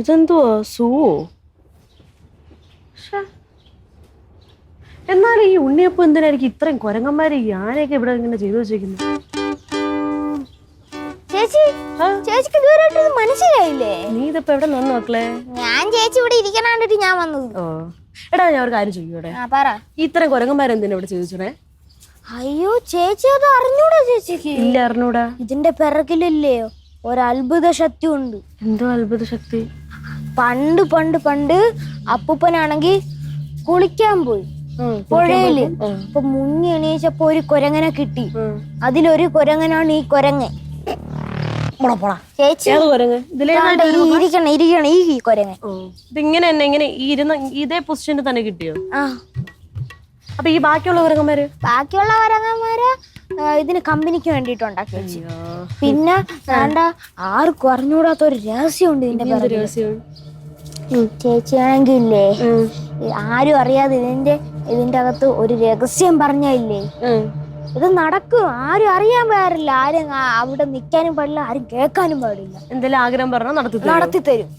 ഇതെന്തുവാ സൂവോ? എന്നാലും ഈ ഉണ്ണിയപ്പം എന്തിനായിരിക്കും ഇത്രയും കുരങ്ങന്മാര് ഈ ആനയൊക്കെ ഇവിടെ ഇങ്ങനെ ചെയ്തു വെച്ചേക്കുന്നത്? ചേച്ചി, ചേച്ചിക്ക് ഇതുവരെയായിട്ട് ഇത് മനസ്സിലായില്ലേ? നീ ഇതിപ്പോ എവിടെ നിന്ന് മക്കളെ? ഞാൻ ചേച്ചി ഇവിടെ ഇരിക്കണ കണ്ടിട്ട് ഞാൻ വന്നത്. ഓ എടാ, ഞാൻ ഒരു കാര്യം ചോദിക്കൂടെ? പറ. ഇത്രയും കുരങ്ങന്മാരെന്തിനാ ഇവിടെ ചെയ്തേ? അയ്യോ ചേച്ചി, അത് അറിഞ്ഞൂടാ ചേച്ചിക്ക്? ഇല്ല, അറിഞ്ഞൂടാ. ഇതിന്റെ പിറകിലില്ലേ ഒരത്ഭുത ശക്തി ഉണ്ട്. എന്തോ അത്ഭുത ശക്തി? പണ്ട് പണ്ട് പണ്ട് അപ്പൂപ്പനാണെങ്കി കുളിക്കാൻ പോയി പുഴയില്. അപ്പൊ മുങ്ങി എണീച്ചപ്പോ ഒരു കുരങ്ങനെ കിട്ടി. അതിലൊരു കുരങ്ങനാണ് ഈ കുരങ്ങൻ. ചേച്ചി ഇരിക്കണം ഈ കുരങ്ങൻ. ഇതിങ്ങനെ തന്നെ ഇങ്ങനെ ഇതേ പൊസിഷനിൽ തന്നെ കിട്ടിയോ? അപ്പൊ ഈ ബാക്കിയുള്ള കുരങ്ങന്മാര് ഇതിന് കമ്പനിക്ക് വേണ്ടിട്ട് ഉണ്ടാക്കി വെച്ചു. പിന്നെ വേണ്ട ആർക്കും അറിഞ്ഞൂടാത്ത ഒരു രഹസ്യമുണ്ട് ഇതിന്റെ രഹസ്യം. ചേച്ചിയാണെങ്കിൽ ഇല്ലേ, ആരും അറിയാതെ ഇതിന്റെ അകത്ത് ഒരു രഹസ്യം പറഞ്ഞില്ലേ, ഇത് നടക്കും. ആരും അറിയാൻ പാടില്ല, ആരും അവിടെ നിക്കാനും പാടില്ല, ആരും കേൾക്കാനും പാടില്ല. എന്തെങ്കിലും ആഗ്രഹം പറഞ്ഞാൽ നടത്തി തരും.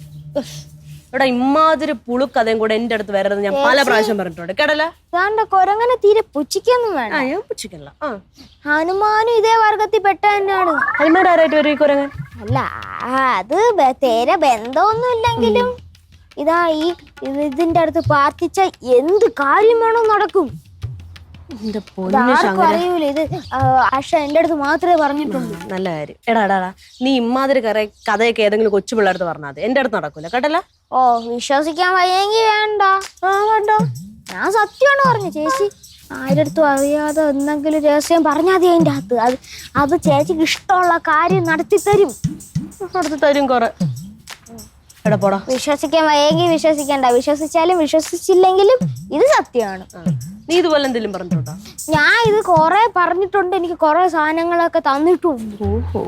ഇവിടെ ഇമാതിരി പുളുക്കഥയും കൂടെ എന്റെ അടുത്ത് വരരുത് ഞാൻ പല പ്രാവശ്യം പറഞ്ഞിട്ടുണ്ട്. കേടല്ല, കൊരങ്ങനെ തീരെ പുച്ഛിക്കൊന്നും വേണം. ഞാൻ പുച്ഛിക്കല്ല. ഹനുമാനും ഇതേ വർഗത്തിൽ പെട്ട തന്നെയാണ്. ഹനുമാൻ ആരായിട്ട് വരും ഈ കുരങ്ങൻ? അല്ല, അത് തീരെ ബന്ധമൊന്നും ഇല്ലെങ്കിലും ഇതാ ഇതിന്റെ അടുത്ത് പ്രാർത്ഥിച്ച എന്ത് കാര്യം വേണോ നടക്കും. അറിയൂല ഇത്. ആശ എന്റെ അടുത്ത് മാത്രമേ പറഞ്ഞിട്ടുള്ളൂ. നല്ല കാര്യം. എടാ, നീ ഇമാതിരി കഥയൊക്കെ ഏതെങ്കിലും കൊച്ചു പിള്ളേർത്ത് പറഞ്ഞാൽ മതി, എന്റെ അടുത്ത് നടക്കൂല. കേട്ടല്ല? ഓ, വിശ്വസിക്കാൻ വയ്യെങ്കി വേണ്ട. വേണ്ട, ഞാൻ സത്യമാണ് പറഞ്ഞു. ചേച്ചി ആരടുത്തും അറിയാതെ എന്തെങ്കിലും രഹസ്യം പറഞ്ഞാൽ മതി അതിന്റെ അകത്ത്. അത് ചേച്ചിക്ക് ഇഷ്ടമുള്ള കാര്യം നടത്തി തരും. കുറെ പോടാ. വിശ്വസിക്കാൻ വയ്യെങ്കിൽ വിശ്വസിക്കണ്ട. വിശ്വസിച്ചാലും വിശ്വസിച്ചില്ലെങ്കിലും ഇത് സത്യമാണ്. നീ ഇതുപോലെ എന്തെങ്കിലും പറഞ്ഞിട്ടുണ്ടോ? ഞാൻ ഇത് കൊറേ പറഞ്ഞിട്ടുണ്ട്. എനിക്ക് കൊറേ സാധനങ്ങളൊക്കെ തന്നിട്ടുണ്ട്. ഓഹോ,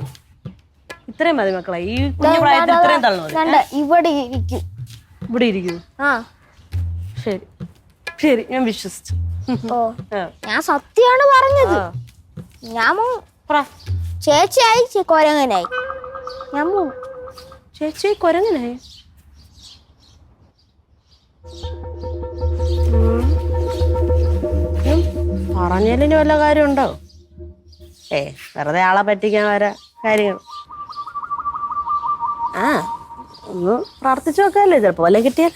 ഇത്രയും മതി മക്കളെ. ഈ കുഞ്ഞു പ്രായത്തിൽ ഇത്രയും തള്ളു. ഇവിടെ ഇരിക്കും. ഇവിടെ ഇരിക്കൂ? ശരി ശരി, ഞാൻ വിശ്വസിച്ചു. ഓ, ഞാൻ സത്യമാണ് പറഞ്ഞത്. ഞാൻ ചേച്ചിയായി കൊരങ്ങനായി. ഞാൻ ചേച്ചി കൊരങ്ങനായി? പറഞ്ഞതിന് വല്ല കാര്യമുണ്ടോ? വെറുതെ ആളെ പറ്റിക്കാൻ വരാ കാര്യങ്ങൾ. ഒന്ന് പ്രാർത്ഥിച്ചു നോക്കാല്ലേ, ചിലപ്പോ വല്ല കിട്ടിയാൽ.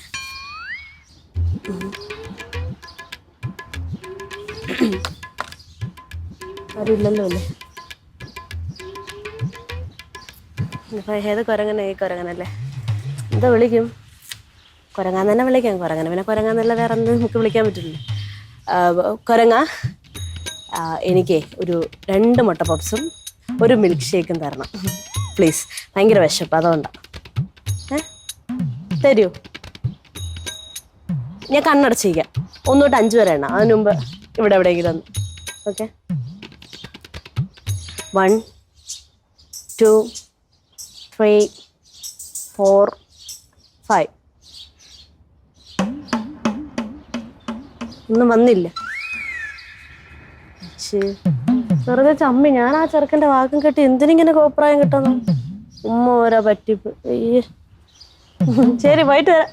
ആരുമില്ലല്ലോ അല്ലേ? ഏത് കുരങ്ങനെ? ഈ കുരങ്ങനല്ലേ? എന്താ വിളിക്കും? കുരങ്ങാൻ തന്നെ വിളിക്കാം. കുരങ്ങനെ പിന്നെ കുരങ്ങാന്നല്ല വേറെ എന്ത് നമുക്ക് വിളിക്കാൻ പറ്റില്ല. കുരങ്ങ, എനിക്ക് ഒരു 2 മുട്ട പപ്സും ഒരു മിൽക്ക് ഷേക്കും തരണം പ്ലീസ്. ഭയങ്കര വിശപ്പ്, അതുകൊണ്ടാണ്. തരൂ? ഞാൻ കണ്ണടച്ചിരിക്കാം. 1 തൊട്ട് 5 വരെ എണ്ണ. അതിന് മുമ്പ് ഇവിടെ എവിടെയെങ്കിലും തന്നു. ഓക്കെ, 1 2 3 4 5. ഒന്നും വന്നില്ല. വെറുതെ ചമ്മി. ഞാൻ ആ ചെറുക്കൻ്റെ വാക്കും കെട്ടി എന്തിനിങ്ങനെ കോപ്രായം കിട്ടുന്നു? ഉമ്മ ഓരോ പറ്റിപ്പ്. ശരി, പോയിട്ട് വരാം.